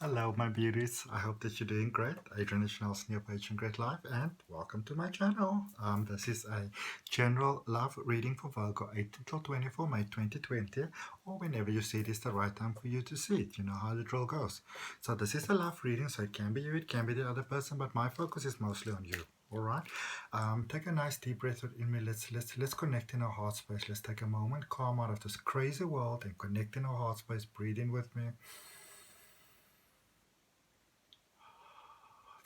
Hello, my beauties. I hope that you're doing great. Adrian Chanel's New Page and Great Life, and welcome to my channel. This is a general love reading for Virgo 8 until 24 May 2020, or whenever you see it is the right time for you to see it. You know how the drill goes. So this is a love reading, so it can be you, it can be the other person, but my focus is mostly on you. All right. Take a nice deep breath in me. Let's connect in our heart space. Let's take a moment, calm out of this crazy world, and connect in our heart space. Breathe in with me.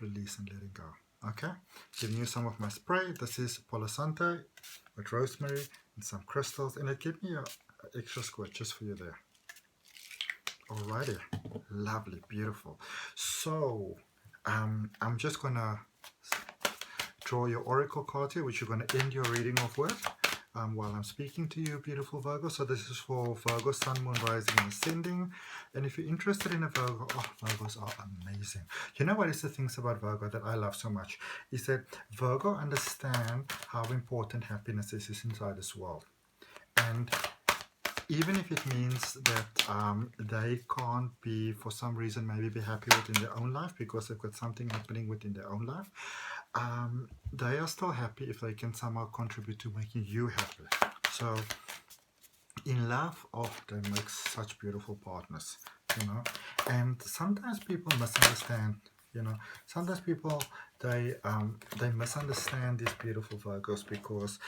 Release and letting go. Okay, giving you some of my spray. This is Palo Santo with rosemary and some crystals, and it gives me an extra squirt just for you there. Alrighty, lovely, beautiful. So I'm just gonna draw your oracle card here, which you're gonna end your reading off with. While I'm speaking to you, beautiful Virgo. So this is for Virgo, Sun, Moon, Rising, and Ascending. And if you're interested in a Virgo, Virgos are amazing. You know what is the things about Virgo that I love so much? Is that Virgo understand how important happiness is inside this world. And even if it means that they can't be, for some reason, maybe be happy within their own life because they've got something happening within their own life, they are still happy if they can somehow contribute to making you happy. So in love, they make such beautiful partners, you know. And sometimes people misunderstand, you know. Sometimes people they misunderstand these beautiful Virgos because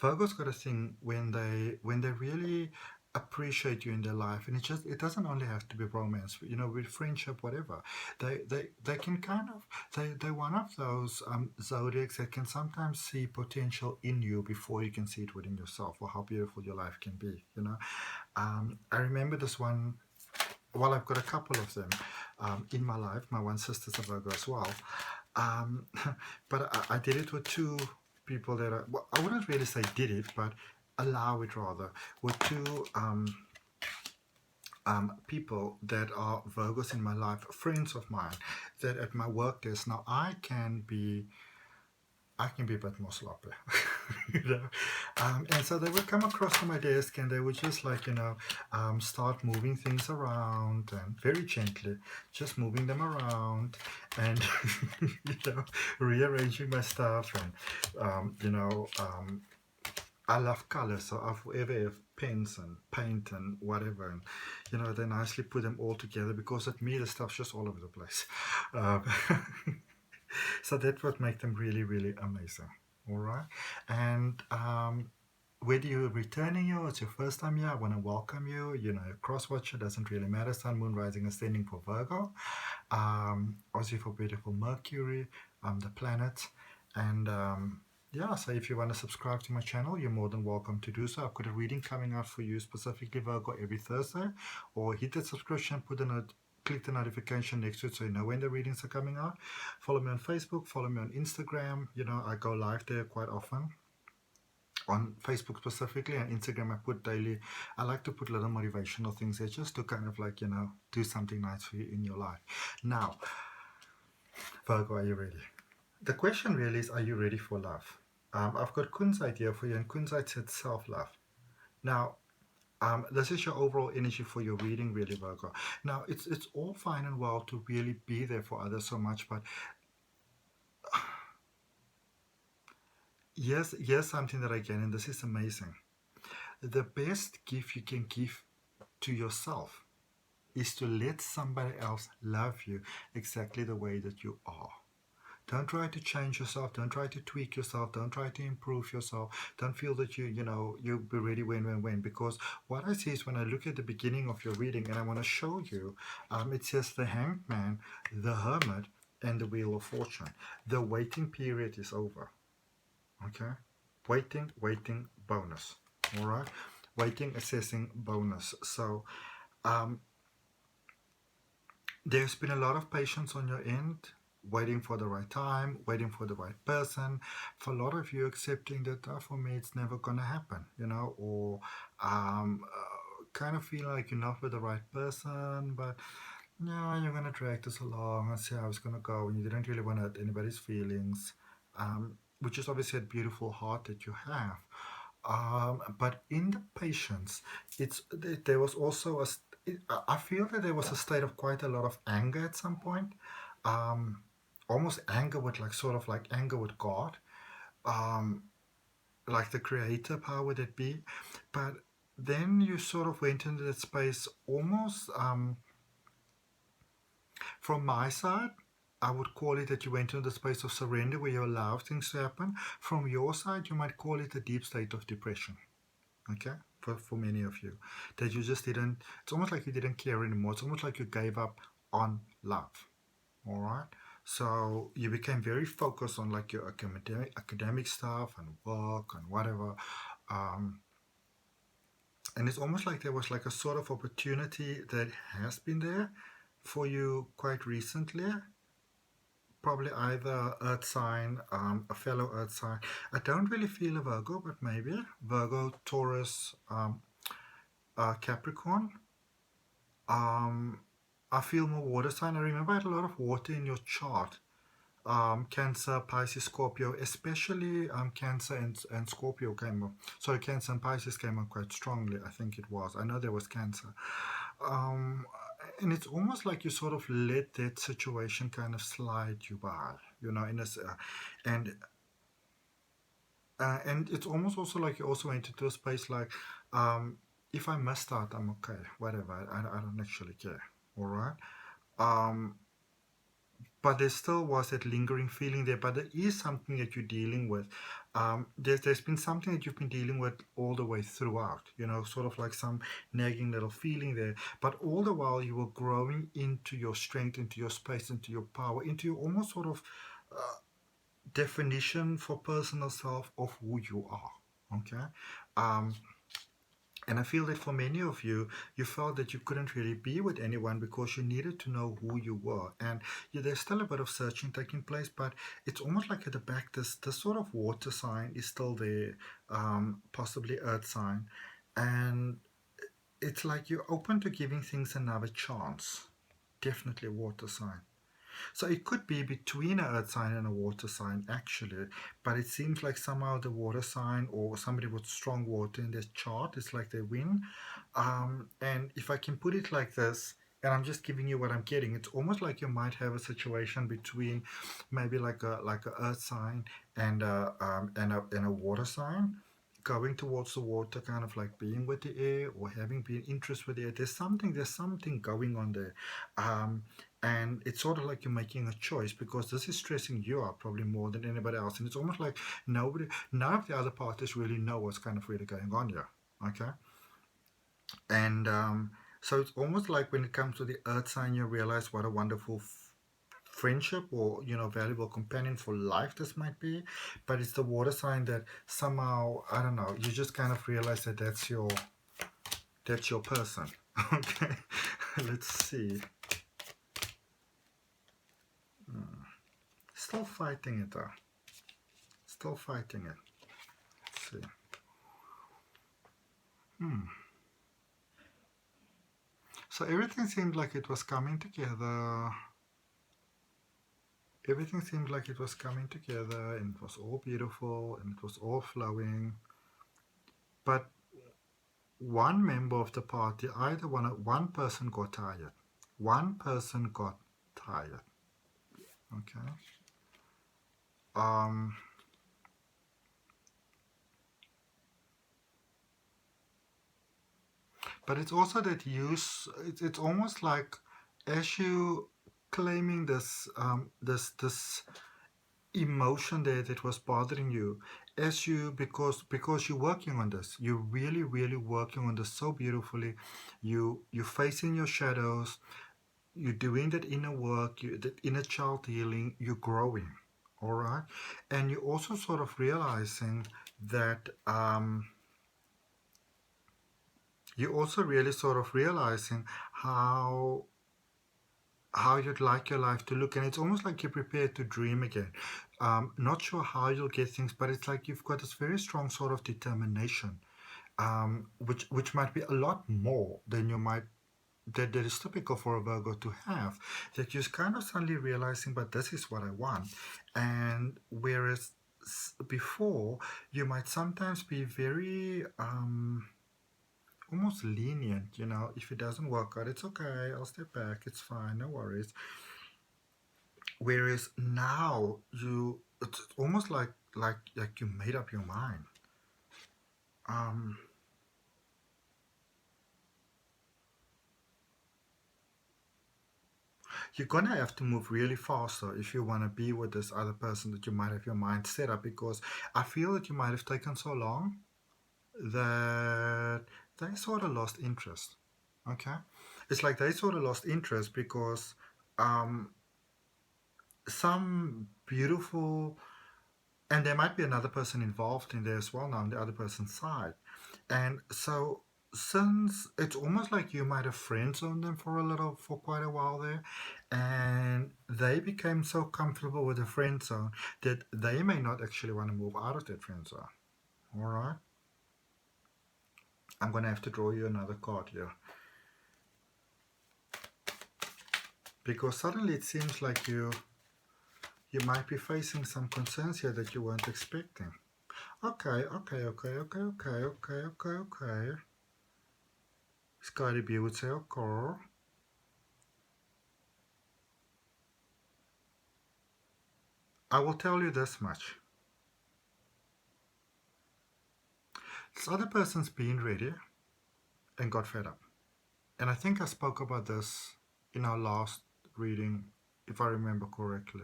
Virgos got a thing when they really appreciate you in their life, and it doesn't only have to be romance, you know, with friendship, whatever. They can kind of they're one of those zodiacs that can sometimes see potential in you before you can see it within yourself, or how beautiful your life can be, you know. I remember this one. Well, I've got a couple of them in my life. My one sister's a Virgo as well, but I did it with two people that well, I wouldn't really say did it, but allow it rather, with two people that are Virgos in my life, friends of mine, that at my work desk now I can be a bit more sloppy, you know. And so they would come across to my desk and they would just like, you know, start moving things around, and very gently just moving them around and you know, rearranging my stuff. And you know, I love colors, so I've ever have pens and paint and whatever, and you know, they nicely put them all together, because at me the stuff's just all over the place. um, So that would make them really, really amazing. All right. And whether you're returning here or it's your first time here, I want to welcome you. You know, cross watcher doesn't really matter. Sun, Moon, Rising, Ascending for Virgo. Obviously for beautiful Mercury, the planet. And yeah, so if you want to subscribe to my channel, you're more than welcome to do so. I've got a reading coming out for you, specifically Virgo, every Thursday. Or hit that subscription, click the notification next to it so you know when the readings are coming out. Follow me on Facebook, follow me on Instagram. You know, I go live there quite often. On Facebook specifically, and Instagram I put daily. I like to put little motivational things there just to kind of like, you know, do something nice for you in your life. Now, Virgo, are you ready? The question really is, are you ready for love? I've got Kunzite here for you, and Kunzite said self-love. Now, this is your overall energy for your reading, really, Virgo. Now, it's all fine and well to really be there for others so much, but here's something that I get, and this is amazing. The best gift you can give to yourself is to let somebody else love you exactly the way that you are. Don't try to change yourself. Don't try to tweak yourself. Don't try to improve yourself. Don't feel that you'll be ready when. Because what I see is, when I look at the beginning of your reading, and I want to show you, it says the Hanged Man, the Hermit, and the Wheel of Fortune. The waiting period is over. Okay? Waiting, bonus. All right? Waiting, assessing, bonus. So, there's been a lot of patience on your end, waiting for the right time, waiting for the right person. For a lot of you, accepting that for me it's never gonna happen, you know, or kind of feeling like you're not with the right person, but yeah, you're gonna drag this along and see how it's gonna go, and you didn't really want to hurt anybody's feelings, which is obviously a beautiful heart that you have. But in the patience, there was also I feel that there was a state of quite a lot of anger at some point, um, almost anger with like sort of like anger with God, um, like the creator power that be, but then you sort of went into that space almost from my side. I would call it that you went into the space of surrender where you allow things to happen. From your side, you might call it a deep state of depression. Okay, for many of you, that you just didn't. It's almost like you didn't care anymore. It's almost like you gave up on love. All right. So you became very focused on like your academic stuff and work and whatever. Um, and it's almost like there was like a sort of opportunity that has been there for you quite recently. Probably either earth sign, a fellow earth sign. I don't really feel a Virgo, but maybe Virgo, Taurus, Capricorn. I feel more water sign. I remember I had a lot of water in your chart. Cancer, Pisces, Scorpio, especially Cancer and Scorpio came up. Sorry, Cancer and Pisces came up quite strongly. I think it was. I know there was Cancer. And it's almost like you sort of let that situation kind of slide you by, in a, and and it's almost also like you also went into a space like, if I missed out, I'm okay, whatever. I don't actually care. All right. But there still was that lingering feeling there. But there is something that you're dealing with. There's been something that you've been dealing with all the way throughout, sort of like some nagging little feeling there. But all the while you were growing into your strength, into your space, into your power, into your almost sort of definition for personal self of who you are. Okay. And I feel that for many of you, you felt that you couldn't really be with anyone because you needed to know who you were. And there's still a bit of searching taking place, but it's almost like at the back, this sort of water sign is still there, possibly earth sign. And it's like you're open to giving things another chance. Definitely a water sign. So it could be between an earth sign and a water sign, actually. But it seems like somehow the water sign or somebody with strong water in their chart is like they win. And if I can put it like this, and I'm just giving you what I'm getting, it's almost like you might have a situation between maybe like a earth sign and a water sign, going towards the water, kind of like being with the air or having been interest with the air. There's something going on there. And it's sort of like you're making a choice because this is stressing you out probably more than anybody else. And it's almost like none of the other parties really know what's kind of really going on here. Okay. And so it's almost like when it comes to the earth sign, you realize what a wonderful friendship or valuable companion for life this might be. But it's the water sign that somehow, I don't know, you just kind of realize that that's your person. Okay. Let's see. Still fighting it though. Still fighting it. Let's see. So everything seemed like it was coming together. Everything seemed like it was coming together and it was all beautiful and it was all flowing. But one member of the party, either one person got tired. One person got tired. Okay. But it's also that it's almost like as you claiming this this emotion there that was bothering you, as you because you're working on this, you're really working on this so beautifully. You're facing your shadows, you're doing that inner work, that inner child healing, you're growing. All right. And you're also sort of realizing that you're also really sort of realizing how you'd like your life to look. And it's almost like you're prepared to dream again. Not sure how you'll get things, but it's like you've got this very strong sort of determination, which might be a lot more than you might that is typical for a Virgo to have, that you're kind of suddenly realizing, but this is what I want. And whereas before you might sometimes be very almost lenient, you know, if it doesn't work out, it's okay, I'll step back, it's fine, no worries. Whereas now it's almost like you made up your mind. You're gonna have to move really fast though if you want to be with this other person that you might have your mind set up, because I feel that you might have taken so long that they sort of lost interest. Okay, it's like they sort of lost interest because um, some beautiful, and there might be another person involved in there as well now on the other person's side, and so since it's almost like you might have friend zoned them for quite a while there, and they became so comfortable with the friend zone that they may not actually want to move out of that friend zone. All right, I'm gonna have to draw you another card here, because suddenly it seems like you might be facing some concerns here that you weren't expecting. Okay. Scotty B would say, okay. I will tell you this much. This other person's been ready and got fed up. And I think I spoke about this in our last reading, if I remember correctly.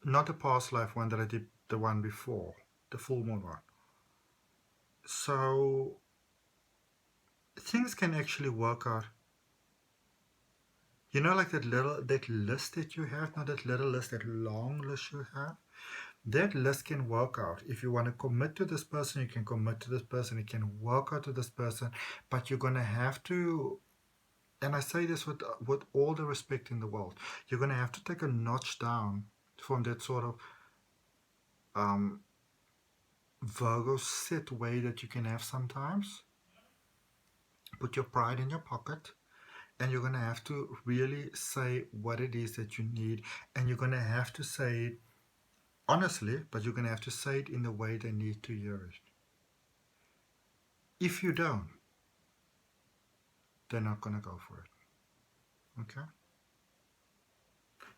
Not the past life one that I did, the one before, the full moon one. So things can actually work out. You know, like that list that you have, not that little list, that long list you have. That list can work out. If you want to commit to this person, you can commit to this person. It can work out to this person, but you're gonna have to. And I say this with all the respect in the world. You're gonna have to take a notch down from that sort of Virgo set way that you can have sometimes. Put your pride in your pocket, and you're gonna have to really say what it is that you need, and you're gonna have to say it honestly, but you're going to have to say it in the way they need to hear it. If you don't, they're not going to go for it. Okay?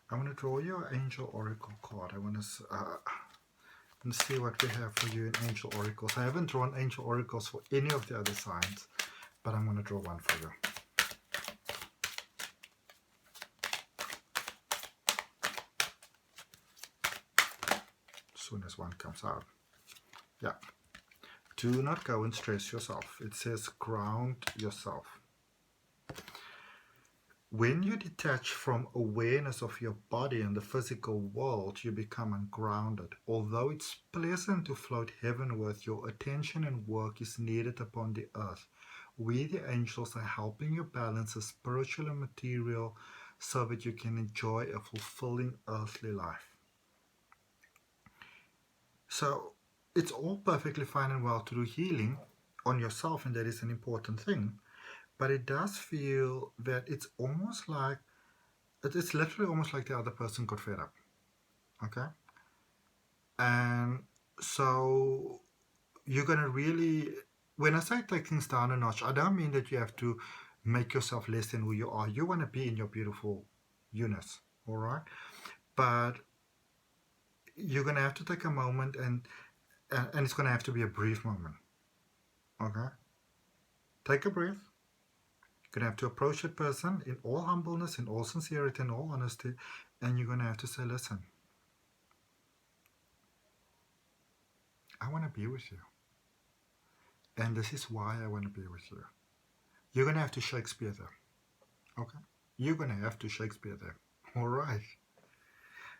I'm going to draw you an Angel Oracle card. I want to see what we have for you in Angel Oracles. I haven't drawn Angel Oracles for any of the other signs, but I'm going to draw one for you. As soon as one comes out. Yeah. Do not go and stress yourself. It says ground yourself. When you detach from awareness of your body and the physical world, you become ungrounded. Although it's pleasant to float heavenward, your attention and work is needed upon the earth. We, the angels, are helping you balance the spiritual and material so that you can enjoy a fulfilling earthly life. So it's all perfectly fine and well to do healing on yourself, and that is an important thing. But it does feel that it's almost like, it's literally almost like the other person got fed up. Okay? And so you're going to really, when I say take things down a notch, I don't mean that you have to make yourself less than who you are. You want to be in your beautiful Eunice, all right? But you're going to have to take a moment, and it's going to have to be a brief moment. Okay? Take a breath. You're going to have to approach that person in all humbleness, in all sincerity, in all honesty, and you're going to have to say, listen, I want to be with you. And this is why I want to be with you. You're going to have to Shakespeare them. Okay? You're going to have to Shakespeare them. All right.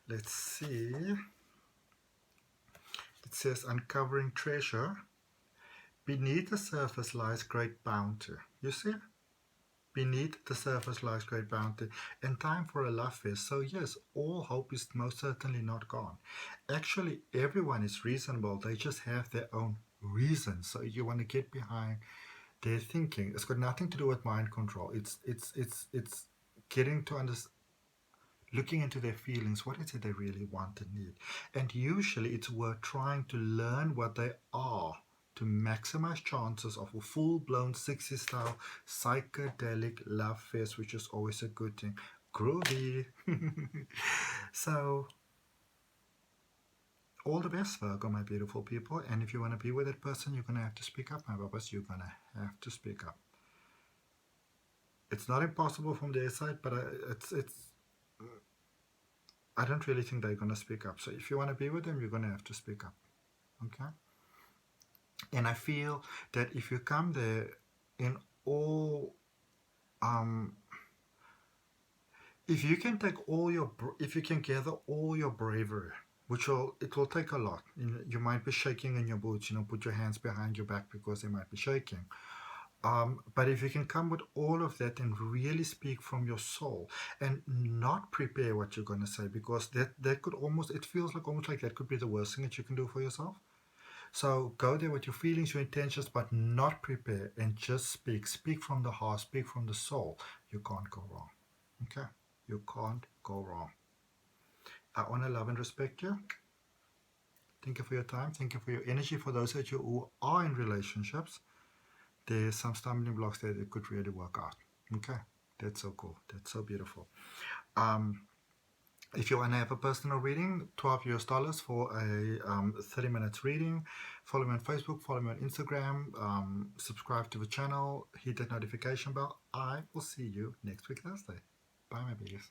Let's see. It says, uncovering treasure. Beneath the surface lies great bounty. You see? Beneath the surface lies great bounty, and time for a love fest. So yes, all hope is most certainly not gone. Actually, everyone is reasonable. They just have their own reasons. So you want to get behind their thinking. It's got nothing to do with mind control. It's getting to looking into their feelings. What is it they really want and need? And usually it's worth trying to learn what they are to maximize chances of a full-blown 60s style psychedelic love fest, which is always a good thing. Groovy. So all the best, Virgo, my beautiful people. And if you want to be with that person, you're going to have to speak up, my babies. You're going to have to speak up. It's not impossible from their side, but I don't really think they're going to speak up. So if you want to be with them, you're going to have to speak up. Okay? And I feel that if you come there in all, if you can gather all your bravery, it will take a lot. You might be shaking in your boots, put your hands behind your back because they might be shaking. But if you can come with all of that and really speak from your soul and not prepare what you're going to say, because that could it feels like almost like that could be the worst thing that you can do for yourself. So go there with your feelings, your intentions, but not prepare, and just speak. Speak from the heart, speak from the soul. You can't go wrong. Okay? You can't go wrong. I honor, love, and respect you. Thank you for your time. Thank you for your energy. For those of you who are in relationships, there's some stumbling blocks there that could really work out. Okay? That's so cool. That's so beautiful. If you want to have a personal reading, $12 for a 30 minutes reading. Follow me on Facebook, follow me on Instagram, subscribe to the channel, hit that notification bell. I will see you next week Thursday. Bye, my babies.